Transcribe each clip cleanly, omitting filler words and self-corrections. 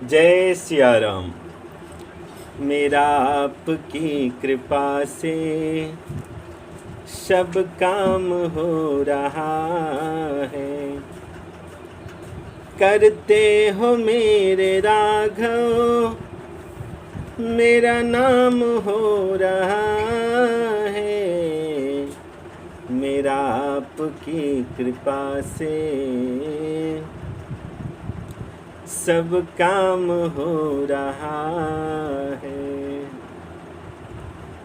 जय सिया राम। मेरा आपकी कृपा से सब काम हो रहा है। करते हो मेरे राघव, मेरा नाम हो रहा है। मेरा आपकी कृपा से सब काम हो रहा है।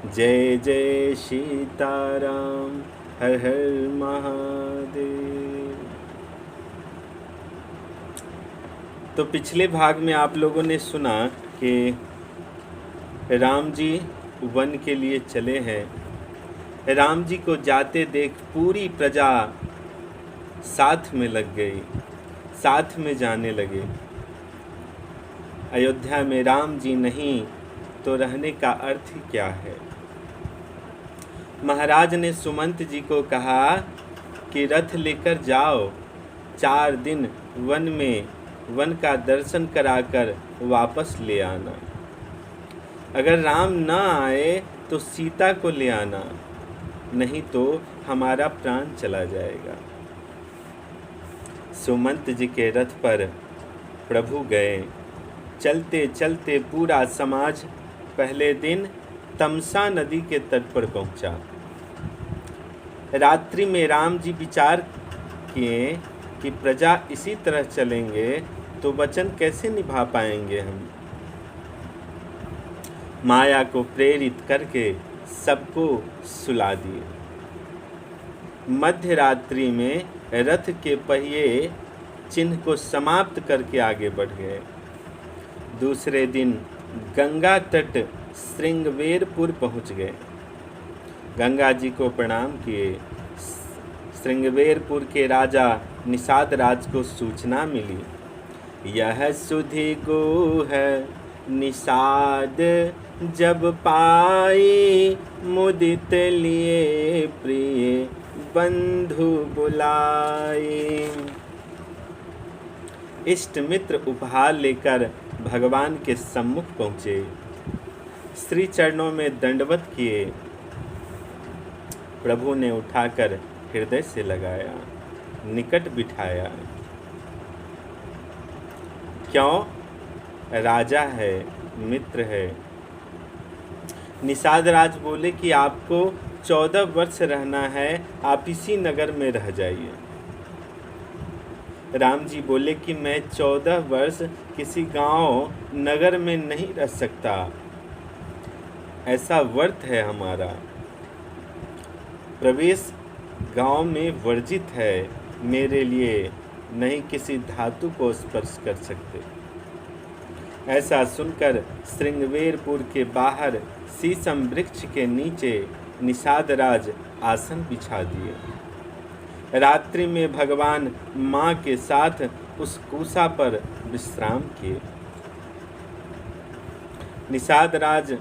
जय जय सीताराम, हर हर महादेव। तो पिछले भाग में आप लोगों ने सुना कि राम जी वन के लिए चले हैं। राम जी को जाते देख पूरी प्रजा साथ में लग गई, साथ में जाने लगे। अयोध्या में राम जी नहीं तो रहने का अर्थ ही क्या है। महाराज ने सुमंत जी को कहा कि रथ लेकर जाओ, 4 दिन वन का दर्शन कराकर वापस ले आना। अगर राम न आए तो सीता को ले आना, नहीं तो हमारा प्राण चला जाएगा। सुमंत जी के रथ पर प्रभु गए। चलते चलते पूरा समाज पहले दिन तमसा नदी के तट पर पहुंचा। रात्रि में राम जी विचार किए कि प्रजा इसी तरह चलेंगे तो वचन कैसे निभा पाएंगे हम। माया को प्रेरित करके सबको सुला दिए। मध्य रात्रि में रथ के पहिए चिन्ह को समाप्त करके आगे बढ़ गए। दूसरे दिन गंगा तट श्रृंगवेरपुर पहुंच गए। गंगा जी को प्रणाम किए। श्रृंगवेरपुर के राजा निषाद राज को सूचना मिली, यह सुधि को है निषाद जब पाई, मुदित लिए प्रिय बंधु बुलाए। इष्ट मित्र उपहार लेकर भगवान के सम्मुख पहुँचे। श्री चरणों में दंडवत किए। प्रभु ने उठाकर हृदय से लगाया, निकट बिठाया। क्यों? राजा है, मित्र है। निषाद राज बोले कि आपको 14 वर्ष रहना है, आप इसी नगर में रह जाइए। राम जी बोले कि मैं 14 वर्ष किसी गांव नगर में नहीं रह सकता, ऐसा व्रत है हमारा। प्रवेश गांव में वर्जित है मेरे लिए, नहीं किसी धातु को स्पर्श कर सकते। ऐसा सुनकर श्रृंगवेरपुर के बाहर शीशम वृक्ष के नीचे निषाद राज आसन बिछा दिए। रात्रि में भगवान माँ के साथ उस कुसा पर विश्राम किए। निषाद राज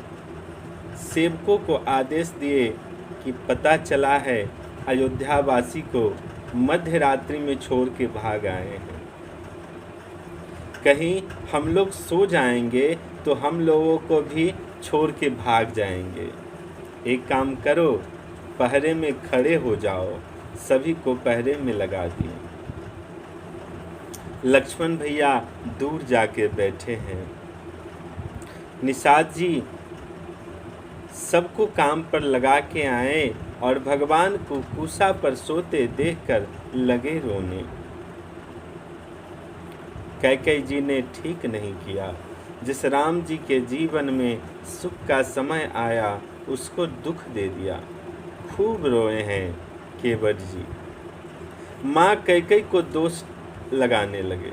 सेवकों को आदेश दिए कि पता चला है अयोध्यावासी को मध्य रात्रि में छोड़ के भाग आए हैं। कहीं हम लोग सो जाएंगे तो हम लोगों को भी छोड़ के भाग जाएंगे। एक काम करो, पहरे में खड़े हो जाओ। सभी को पहरे में लगा दिए। लक्ष्मण भैया दूर जाके बैठे हैं। निषाद जी सबको काम पर लगा के आए और भगवान को कुसा पर सोते देखकर लगे रोने। कैकेयी जी ने ठीक नहीं किया। जिस राम जी के जीवन में सुख का समय आया उसको दुख दे दिया। खूब रोए हैं केवट जी। माँ कैकेयी को दोष लगाने लगे।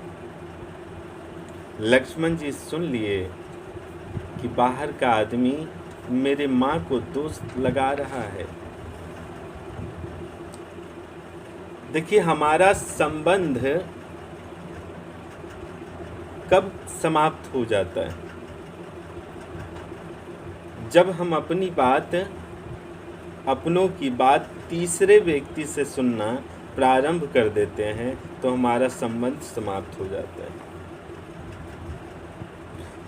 लक्ष्मण जी सुन लिए कि बाहर का आदमी मेरे माँ को दोष लगा रहा है। देखिए, हमारा संबंध कब समाप्त हो जाता है? जब हम अपनी बात, अपनों की बात तीसरे व्यक्ति से सुनना प्रारंभ कर देते हैं तो हमारा संबंध समाप्त हो जाता है।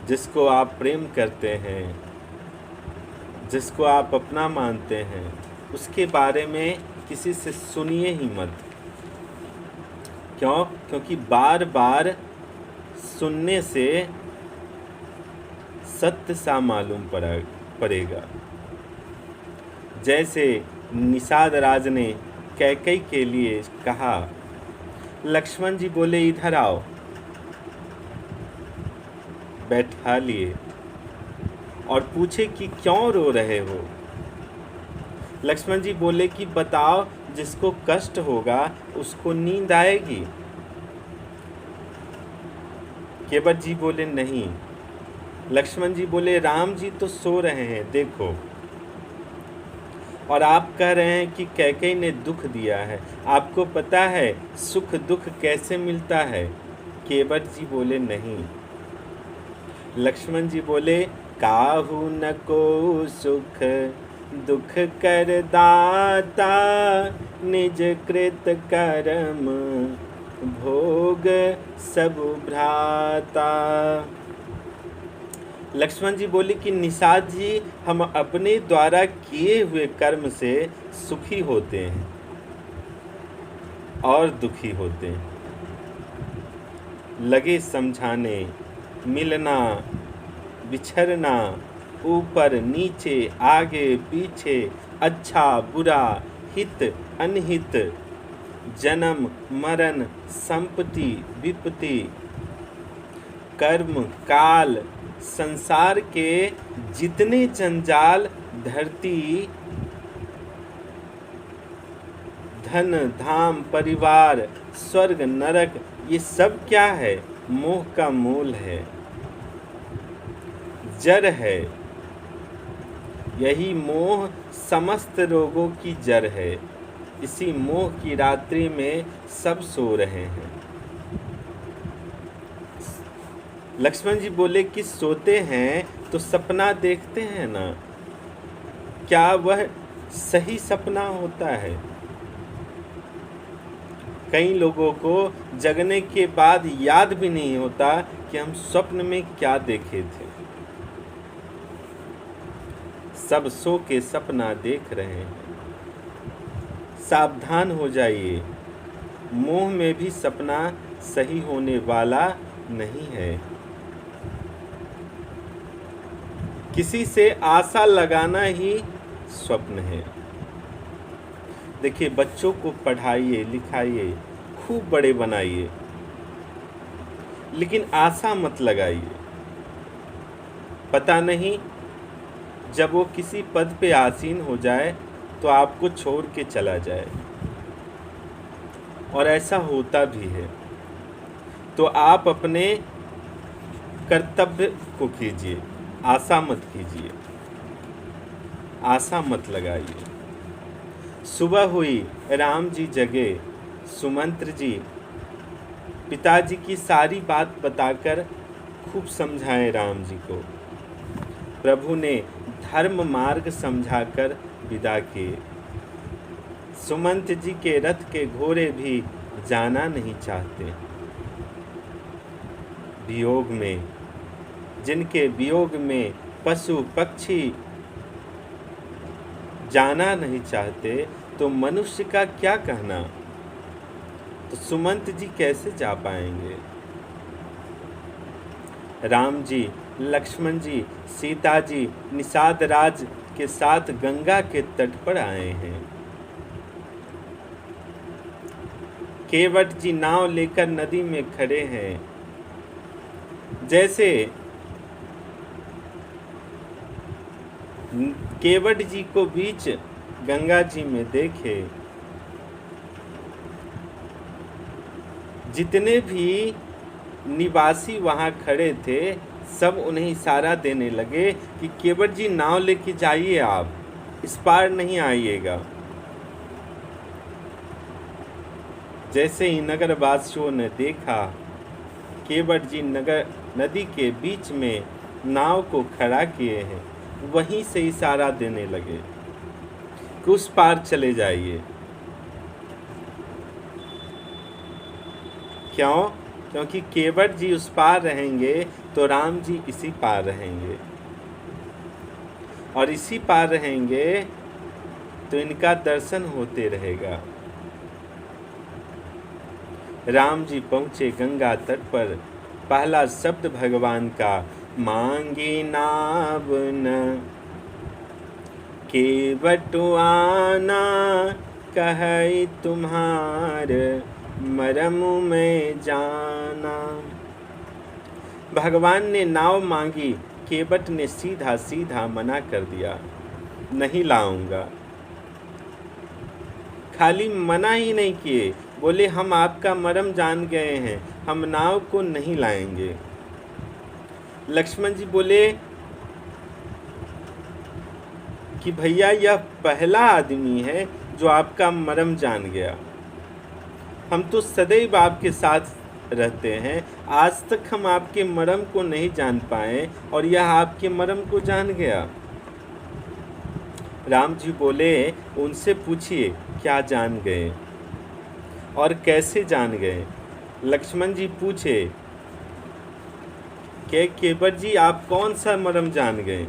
जिसको आप प्रेम करते हैं, जिसको आप अपना मानते हैं, उसके बारे में किसी से सुनिए ही मत। क्यों? क्योंकि बार बार सुनने से सत्य सा मालूम पड़ेगा। जैसे निषाद राज ने कैकई के लिए कहा, लक्ष्मण जी बोले इधर आओ, बैठा लिए और पूछे कि क्यों रो रहे हो। लक्ष्मण जी बोले कि बताओ, जिसको कष्ट होगा उसको नींद आएगी। केवट जी बोले नहीं। लक्ष्मण जी बोले राम जी तो सो रहे हैं, देखो। और आप कह रहे हैं कि कैकेयी ने दुख दिया है, आपको पता है सुख दुख कैसे मिलता है? केवट जी बोले नहीं। लक्ष्मण जी बोले काहू न को सुख दुख कर दाता, निज कृत कर्म भोग सब भ्राता। लक्ष्मण जी बोले कि निषाद जी, हम अपने द्वारा किए हुए कर्म से सुखी होते हैं और दुखी होते हैं। लगे समझाने, मिलना बिछड़ना, ऊपर नीचे आगे पीछे, अच्छा बुरा हित अनहित, जन्म मरण संपत्ति विपत्ति, कर्म काल, संसार के जितने जंजाल, धरती धन धाम परिवार स्वर्ग नरक, ये सब क्या है? मोह का मूल है, जड़ है। यही मोह समस्त रोगों की जड़ है। इसी मोह की रात्रि में सब सो रहे हैं। लक्ष्मण जी बोले कि सोते हैं तो सपना देखते हैं ना, क्या वह सही सपना होता है? कई लोगों को जगने के बाद याद भी नहीं होता कि हम स्वप्न में क्या देखे थे। सब सो के सपना देख रहे हैं। सावधान हो जाइए, मोह में भी सपना सही होने वाला नहीं है। किसी से आशा लगाना ही स्वप्न है। देखिए, बच्चों को पढ़ाइए लिखाइए, खूब बड़े बनाइए, लेकिन आशा मत लगाइए। पता नहीं जब वो किसी पद पे आसीन हो जाए तो आपको छोड़ के चला जाए, और ऐसा होता भी है। तो आप अपने कर्तव्य को कीजिए, आशा मत कीजिए, आशा मत लगाइए। सुबह हुई, राम जी जगे, सुमंत्र जी पिताजी की सारी बात बताकर खूब समझाए राम जी को। प्रभु ने धर्म मार्ग समझाकर विदा किए। सुमंत जी के रथ के घोड़े भी जाना नहीं चाहते। वियोग में, जिनके वियोग में पशु पक्षी जाना नहीं चाहते, तो मनुष्य का क्या कहना? तो सुमंत जी कैसे जा पाएंगे? राम जी, लक्ष्मण जी, सीता जी निषाद राज के साथ गंगा के तट पर आए हैं। केवट जी नाव लेकर नदी में खड़े हैं। जैसे केवट जी को बीच गंगा जी में देखे, जितने भी निवासी वहां खड़े थे सब उन्हें इशारा देने लगे कि केवट जी नाव लेके जाइए, आप इस पार नहीं आइएगा। जैसे ही नगरवासियों ने देखा केवट जी नदी के बीच में नाव को खड़ा किए हैं, वहीं से इशारा देने लगे कि उस पार चले जाइए। क्यों? क्योंकि केवट जी उस पार रहेंगे तो राम जी इसी पार रहेंगे, और इसी पार रहेंगे तो इनका दर्शन होते रहेगा। राम जी पहुँचे गंगा तट पर। पहला शब्द भगवान का, मांगी नाव न केवट आना, कहई तुम्हार मरम में जाना। भगवान ने नाव मांगी, केवट ने सीधा सीधा मना कर दिया, नहीं लाऊंगा। खाली मना ही नहीं किए, बोले हम आपका मरम जान गए हैं, हम नाव को नहीं लाएंगे। लक्ष्मण जी बोले कि भैया यह पहला आदमी है जो आपका मरम जान गया। हम तो सदैव आपके साथ रहते हैं, आज तक हम आपके मरम को नहीं जान पाए और यह आपके मरम को जान गया। राम जी बोले, उनसे पूछिए क्या जान गए और कैसे जान गए। लक्ष्मण जी पूछे कि केवट जी आप कौन सा मरम जान गए।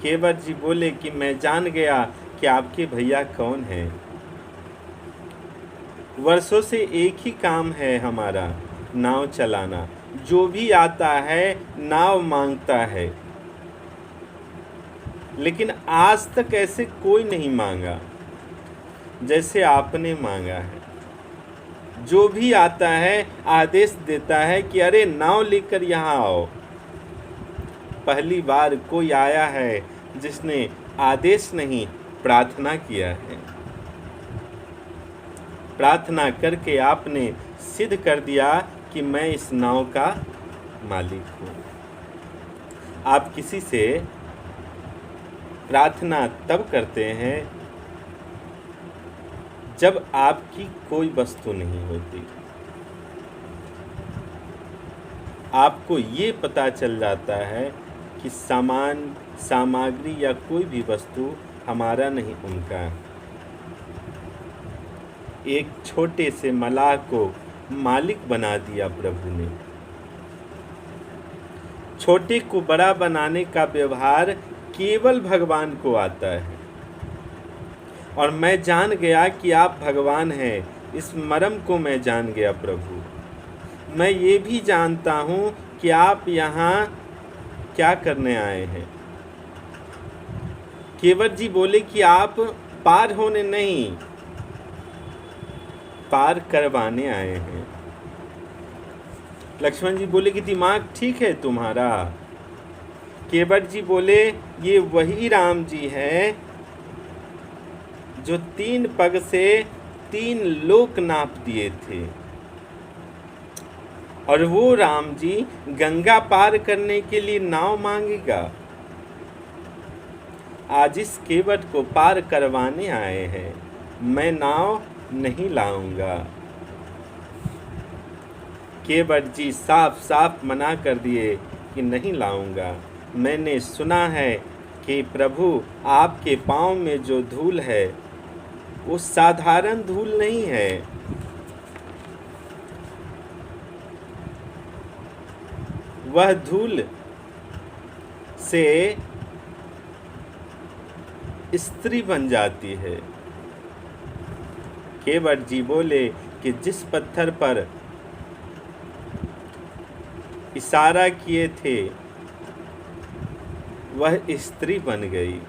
केवट जी बोले कि मैं जान गया कि आपके भैया कौन हैं। वर्षों से एक ही काम है हमारा, नाव चलाना। जो भी आता है नाव मांगता है, लेकिन आज तक ऐसे कोई नहीं मांगा जैसे आपने मांगा है। जो भी आता है आदेश देता है कि अरे नाव लेकर यहाँ आओ। पहली बार कोई आया है जिसने आदेश नहीं प्रार्थना किया है। प्रार्थना करके आपने सिद्ध कर दिया कि मैं इस नाव का मालिक हूँ। आप किसी से प्रार्थना तब करते हैं जब आपकी कोई वस्तु नहीं होती। आपको ये पता चल जाता है कि सामग्री या कोई भी वस्तु हमारा नहीं, उनका है। एक छोटे से मलाह को मालिक बना दिया प्रभु ने। छोटे को बड़ा बनाने का व्यवहार केवल भगवान को आता है। और मैं जान गया कि आप भगवान हैं, इस मर्म को मैं जान गया प्रभु। मैं ये भी जानता हूँ कि आप यहाँ क्या करने आए हैं। केवट जी बोले कि आप पार होने नहीं, पार करवाने आए हैं। लक्ष्मण जी बोले कि दिमाग ठीक है तुम्हारा। केवट जी बोले ये वही राम जी हैं जो 3 पग से 3 लोक नाप दिए थे, और वो राम जी गंगा पार करने के लिए नाव मांगेगा। आज इस केवट को पार करवाने आए हैं, मैं नाव नहीं लाऊंगा। केवट जी साफ साफ मना कर दिए कि नहीं लाऊंगा। मैंने सुना है कि प्रभु आपके पाँव में जो धूल है वो साधारण धूल नहीं है। वह धूल से स्त्री बन जाती है। केवट जी बोले कि जिस पत्थर पर इशारा किए थे वह स्त्री बन गई।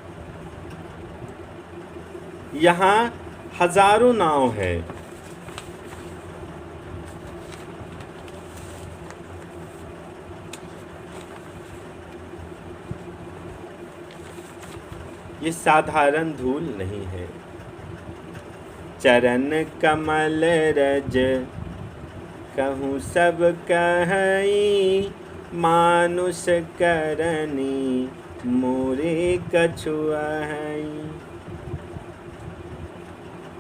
यहाँ हजारों नाव है। ये साधारण धूल नहीं है। चरण कमल रज कहूँ सब कहई, मानुष करनी मोरे कछुआई।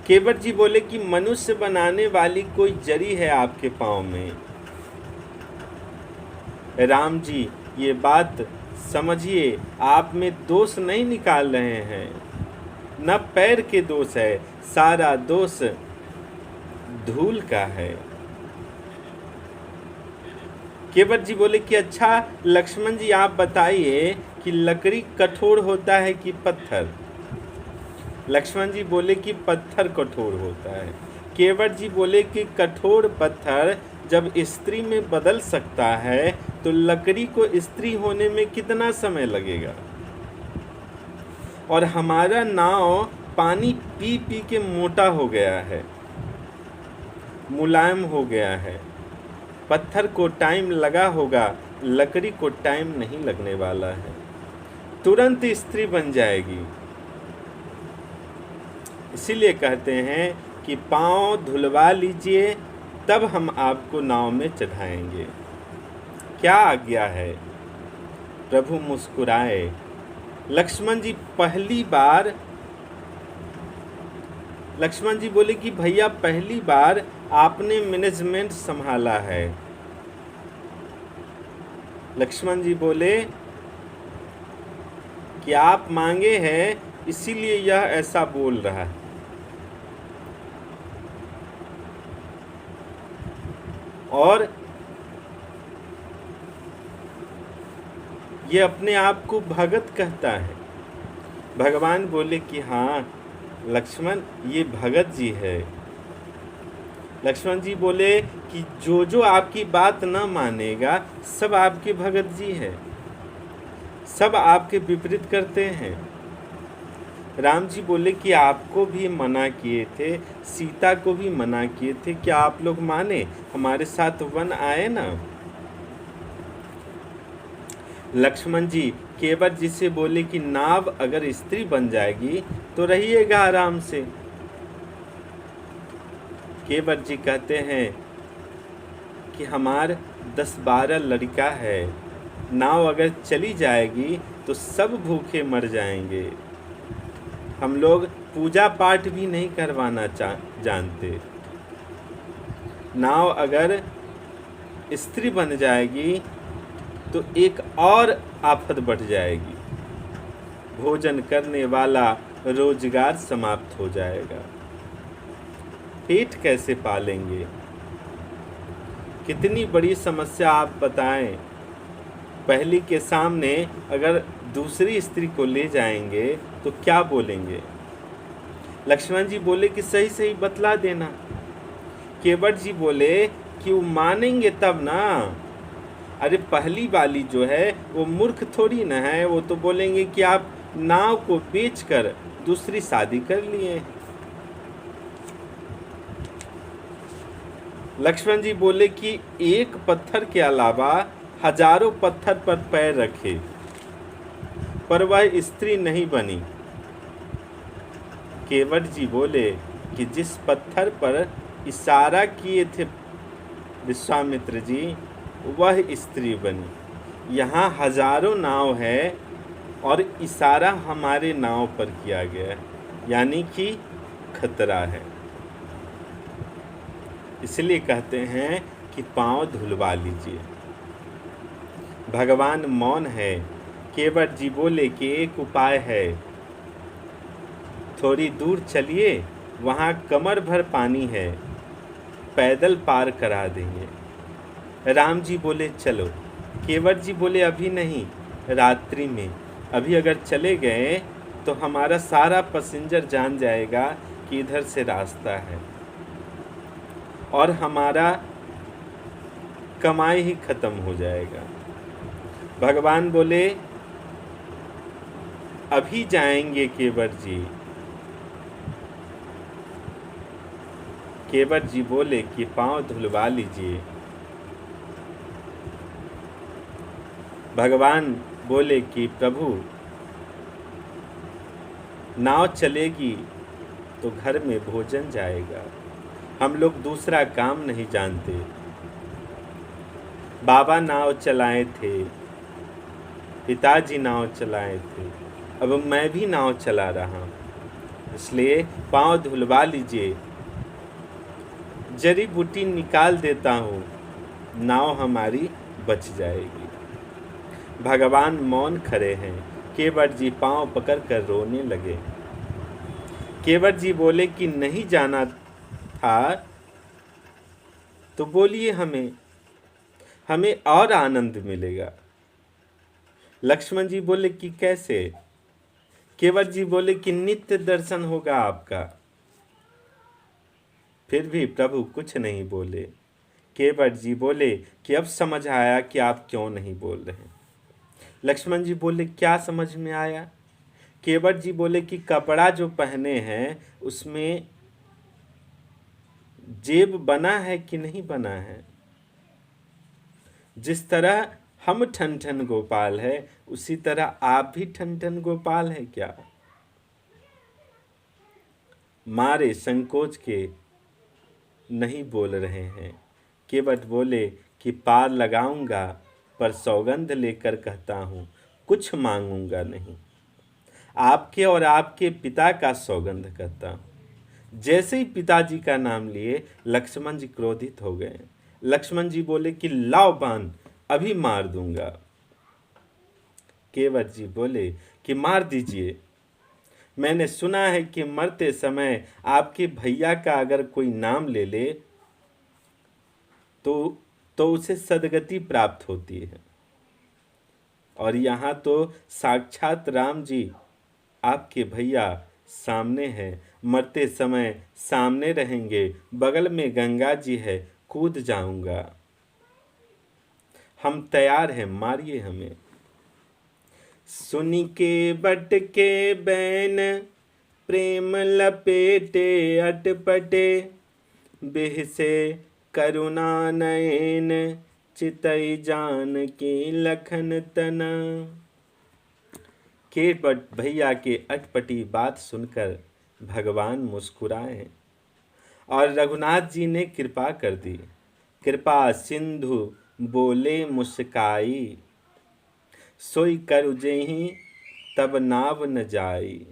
केवट जी बोले कि मनुष्य बनाने वाली कोई जरी है आपके पाँव में। राम जी ये बात समझिए, आप में दोष नहीं निकाल रहे हैं, न पैर के दोष है, सारा दोष धूल का है। केवट जी बोले कि अच्छा लक्ष्मण जी आप बताइए कि लकड़ी कठोर होता है कि पत्थर। लक्ष्मण जी बोले कि पत्थर कठोर होता है। केवट जी बोले कि कठोर पत्थर जब स्त्री में बदल सकता है तो लकड़ी को स्त्री होने में कितना समय लगेगा। और हमारा नाव पानी पी पी के मोटा हो गया है, मुलायम हो गया है। पत्थर को टाइम लगा होगा, लकड़ी को टाइम नहीं लगने वाला है, तुरंत स्त्री बन जाएगी। इसीलिए कहते हैं कि पाँव धुलवा लीजिए तब हम आपको नाव में चढ़ाएंगे। क्या आज्ञा है। प्रभु मुस्कुराए। लक्ष्मण जी पहली बार, लक्ष्मण जी बोले कि भैया पहली बार आपने मैनेजमेंट संभाला है। लक्ष्मण जी बोले कि आप मांगे हैं इसीलिए यह ऐसा बोल रहा है। और ये अपने आप को भगत कहता है। भगवान बोले कि हाँ लक्ष्मण ये भगत जी है। लक्ष्मण जी बोले कि जो आपकी बात न मानेगा सब आपके भगत जी है, सब आपके विपरीत करते हैं। राम जी बोले कि आपको भी मना किए थे, सीता को भी मना किए थे, क्या आप लोग माने, हमारे साथ वन आए ना। लक्ष्मण जी केवट जी से बोले कि नाव अगर स्त्री बन जाएगी तो रहिएगा आराम से। केवट जी कहते हैं कि हमार 10-12 लड़का है, नाव अगर चली जाएगी तो सब भूखे मर जाएंगे। हम लोग पूजा पाठ भी नहीं करवाना जानते। नाव अगर स्त्री बन जाएगी तो एक और आफत बढ़ जाएगी, भोजन करने वाला रोजगार समाप्त हो जाएगा, पेट कैसे पालेंगे। कितनी बड़ी समस्या आप बताएं। पहली के सामने अगर दूसरी स्त्री को ले जाएंगे तो क्या बोलेंगे। लक्ष्मण जी बोले कि सही सही बतला देना। केवट जी बोले कि वो मानेंगे तब ना। अरे पहली वाली जो है वो मूर्ख थोड़ी ना है, वो तो बोलेंगे कि आप नाव को बेचकर दूसरी शादी कर लिए। लक्ष्मण जी बोले कि एक पत्थर के अलावा हजारों पत्थर पर पैर रखे पर वह स्त्री नहीं बनी। केवट जी बोले कि जिस पत्थर पर इशारा किए थे विश्वामित्र जी वह स्त्री बनी। यहाँ हजारों नाव है और इशारा हमारे नाव पर किया गया है, यानी कि खतरा है। इसलिए कहते हैं कि पाँव धुलवा लीजिए। भगवान मौन है। केवट जी बोले कि एक उपाय है, थोड़ी दूर चलिए, वहाँ कमर भर पानी है, पैदल पार करा देंगे। राम जी बोले चलो। केवट जी बोले अभी नहीं, रात्रि में। अभी अगर चले गए तो हमारा सारा पैसेंजर जान जाएगा कि इधर से रास्ता है और हमारा कमाई ही खत्म हो जाएगा। भगवान बोले अभी जाएंगे केवट जी। केवट जी बोले कि पाँव धुलवा लीजिए। भगवान बोले कि प्रभु नाव चलेगी तो घर में भोजन जाएगा, हम लोग दूसरा काम नहीं जानते। बाबा नाव चलाए थे, पिताजी नाव चलाए थे, अब मैं भी नाव चला रहा हूँ, इसलिए पाँव धुलवा लीजिए। जड़ी बूटी निकाल देता हूँ, नाव हमारी बच जाएगी। भगवान मौन खड़े हैं। केवट जी पाँव पकड़कर रोने लगे। केवट जी बोले कि नहीं जाना था तो बोलिए हमें, हमें और आनंद मिलेगा। लक्ष्मण जी बोले कि कैसे? केवट जी बोले कि नित्य दर्शन होगा आपका। फिर भी प्रभु कुछ नहीं बोले। केवट जी बोले कि अब समझ आया कि आप क्यों नहीं बोल रहे। लक्ष्मण जी बोले क्या समझ में आया? केवट जी बोले कि कपड़ा जो पहने हैं उसमें जेब बना है कि नहीं बना है? जिस तरह हम ठन ठन गोपाल है उसी तरह आप भी ठन ठन गोपाल है क्या? मारे संकोच के नहीं बोल रहे हैं। केवट बोले कि पार लगाऊंगा, पर सौगंध लेकर कहता हूं कुछ मांगूंगा नहीं। आपके और आपके पिता का सौगंध करता हूं। जैसे ही पिताजी का नाम लिए लक्ष्मण जी क्रोधित हो गए। लक्ष्मण जी बोले कि लाओ बाण, अभी मार दूंगा। केवट जी बोले कि मार दीजिए। मैंने सुना है कि मरते समय आपके भैया का अगर कोई नाम ले ले तो उसे सदगति प्राप्त होती है। और यहाँ तो साक्षात राम जी आपके भैया सामने हैं, मरते समय सामने रहेंगे, बगल में गंगा जी है, कूद जाऊंगा। हम तैयार हैं, मारिए हमें। सुनी के बट के बैन, प्रेम लपेटे अटपटे, बिहसे करुणा नयन, चितई जान की लखन तना। केवट भैया के अटपटी बात सुनकर भगवान मुस्कुराए और रघुनाथ जी ने कृपा कर दी। कृपा सिंधु बोले मुस्काई, सोई कर जेहि तब नाव न जाई।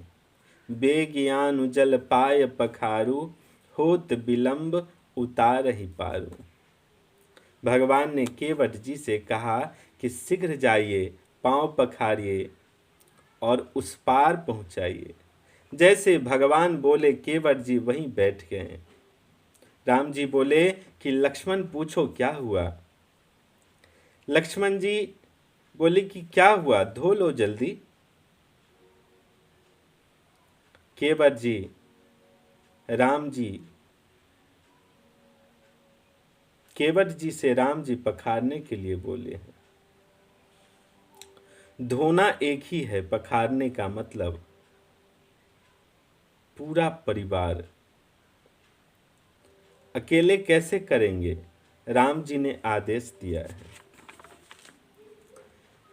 बेगियान जल पाय पखारू, होत विलंब उतार ही पारू। भगवान ने केवट जी से कहा कि शीघ्र जाइए, पांव पखारिए और उस पार पहुंचाइए। जैसे भगवान बोले केवट जी वहीं बैठ गए। राम जी बोले कि लक्ष्मण पूछो क्या हुआ? लक्ष्मण जी बोले कि क्या हुआ, धो लो जल्दी। केवट जी राम जी केवट जी से राम जी पखारने के लिए बोले हैं। धोना एक ही है, पखारने का मतलब पूरा परिवार। अकेले कैसे करेंगे? राम जी ने आदेश दिया है।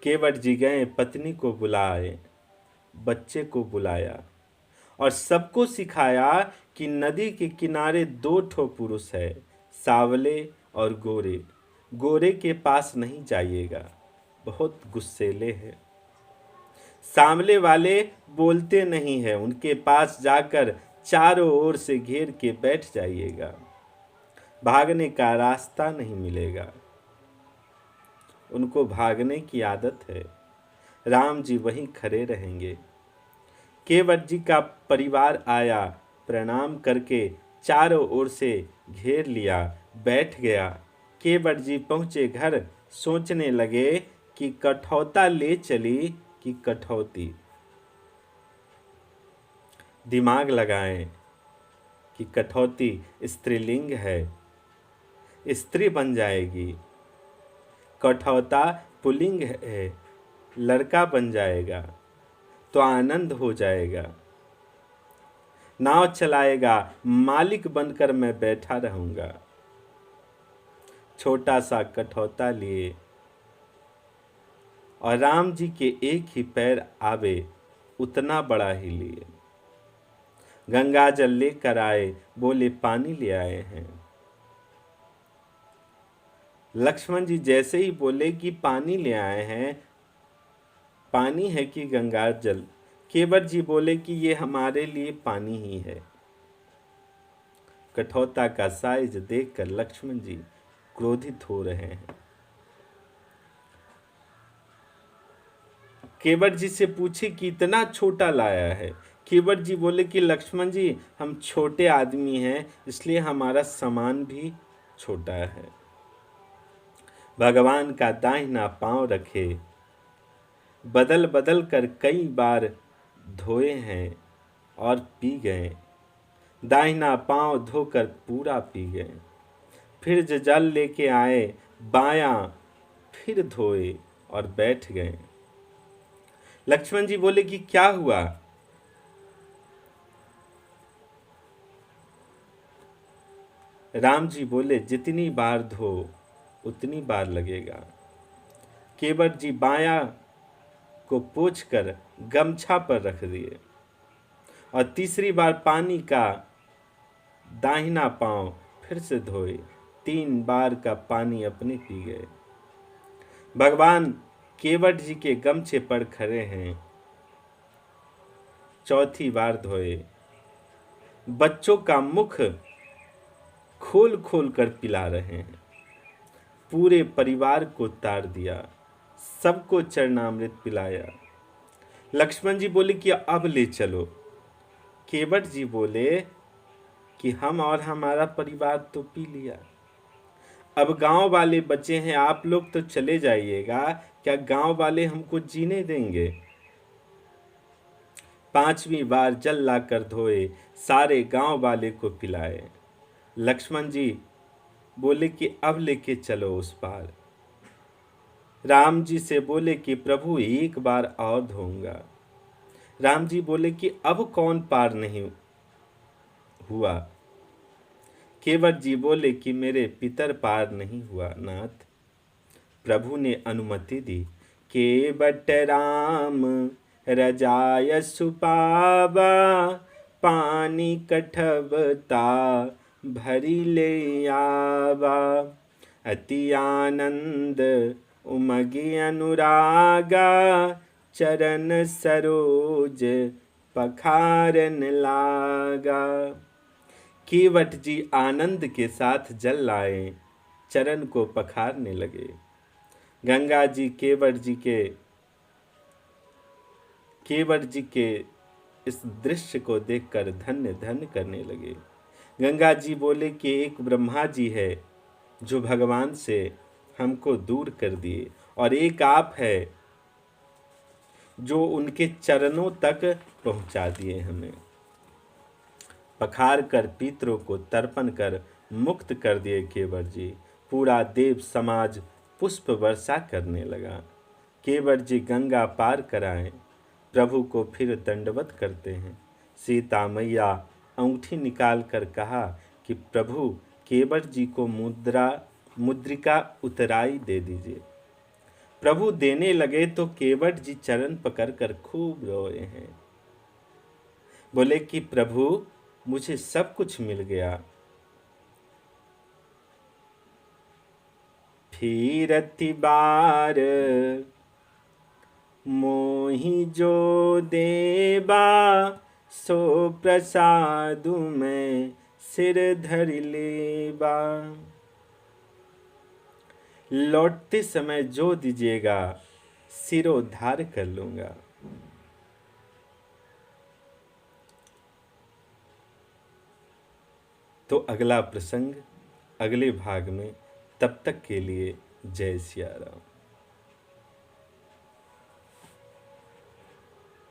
केवट जी गए, पत्नी को बुलाए, बच्चे को बुलाया और सबको सिखाया कि नदी के किनारे दो ठो पुरुष है, सावले और गोरे। गोरे के पास नहीं जाइएगा, बहुत गुस्सेले हैं। सामले वाले बोलते नहीं है, उनके पास जाकर चारों ओर से घेर के बैठ जाइएगा, भागने का रास्ता नहीं मिलेगा। उनको भागने की आदत है। राम जी वहीं खड़े रहेंगे। केवट जी का परिवार आया, प्रणाम करके चारों ओर से घेर लिया, बैठ गया। केवट जी पहुंचे घर, सोचने लगे कि कठौता ले चली कि कठौती। दिमाग लगाएं कि कठौती स्त्रीलिंग है, स्त्री बन जाएगी। कठौता पुल्लिंग है, लड़का बन जाएगा तो आनंद हो जाएगा। नाव चलाएगा, मालिक बनकर मैं बैठा रहूंगा। छोटा सा कठौता लिए और राम जी के एक ही पैर आवे उतना बड़ा ही लिए। गंगा जल लेकर आए, बोले पानी ले आए हैं। लक्ष्मण जी जैसे ही बोले कि पानी ले आए हैं, पानी है कि गंगा जल? केवट जी बोले कि ये हमारे लिए पानी ही है। कठौता का साइज देखकर लक्ष्मण जी क्रोधित हो रहे हैं। केवट जी से पूछे कि इतना छोटा लाया है? केवट जी बोले कि लक्ष्मण जी हम छोटे आदमी हैं, इसलिए हमारा सामान भी छोटा है। भगवान का दाहिना पांव रखे, बदल बदल कर कई बार धोए हैं और पी गए। दाहिना पांव धोकर पूरा पी गए। फिर जो जल लेके आए, बायां फिर धोए और बैठ गए। लक्ष्मण जी बोले कि क्या हुआ? राम जी बोले जितनी बार धो उतनी बार लगेगा। केवट जी बायां को पोंछकर गमछा पर रख दिए और तीसरी बार पानी का दाहिना पांव फिर से धोए। 3 बार का पानी अपने पी गए। भगवान केवट जी के गमछे पर खड़े हैं, चौथी बार धोए। बच्चों का मुख खोल खोल कर पिला रहे हैं। पूरे परिवार को तार दिया, सबको चरणामृत पिलाया। लक्ष्मण जी बोले कि अब ले चलो। केवट जी बोले कि हम और हमारा परिवार तो पी लिया, अब गांव वाले बचे हैं, आप लोग तो चले जाइएगा, क्या गांव वाले हमको जीने देंगे? 5वीं बार जल लाकर धोए, सारे गांव वाले को पिलाए। लक्ष्मण जी बोले कि अब लेके चलो उस पार। राम जी से बोले कि प्रभु एक बार और धोऊंगा। राम जी बोले कि अब कौन पार नहीं हुआ? केवट जी बोले कि मेरे पितर पार नहीं हुआ नाथ। प्रभु ने अनुमति दी। केवट राम रजाय सुपावा, पानी कठबता भरी ले आवा। अति आनंद उमगी अनुरागा, चरण सरोज पखारन लागा। केवट जी आनंद के साथ जल लाए, चरण को पखारने लगे। गंगा जी केवट जी के इस दृश्य को देखकर धन्य धन्य करने लगे। गंगा जी बोले कि एक ब्रह्मा जी है जो भगवान से हमको दूर कर दिए, और एक आप है जो उनके चरणों तक पहुंचा दिए हमें। पखार कर पितरों को तर्पण कर मुक्त कर दिए केवट जी। पूरा देव समाज पुष्प वर्षा करने लगा। केवट जी गंगा पार कराएं, प्रभु को फिर दंडवत करते हैं। सीता मैया अंगूठी निकाल कर कहा कि प्रभु केवट जी को मुद्रिका उतराई दे दीजिए। प्रभु देने लगे तो केवट जी चरण पकड़कर खूब रोए हैं। बोले कि प्रभु मुझे सब कुछ मिल गया। फिरति बार मोहि जो देबा, सो प्रसादु में सिर धर लेबा। लौटते समय जो दीजिएगा सिरोधार कर लूंगा। तो अगला प्रसंग अगले भाग में, तब तक के लिए जय सिया राम।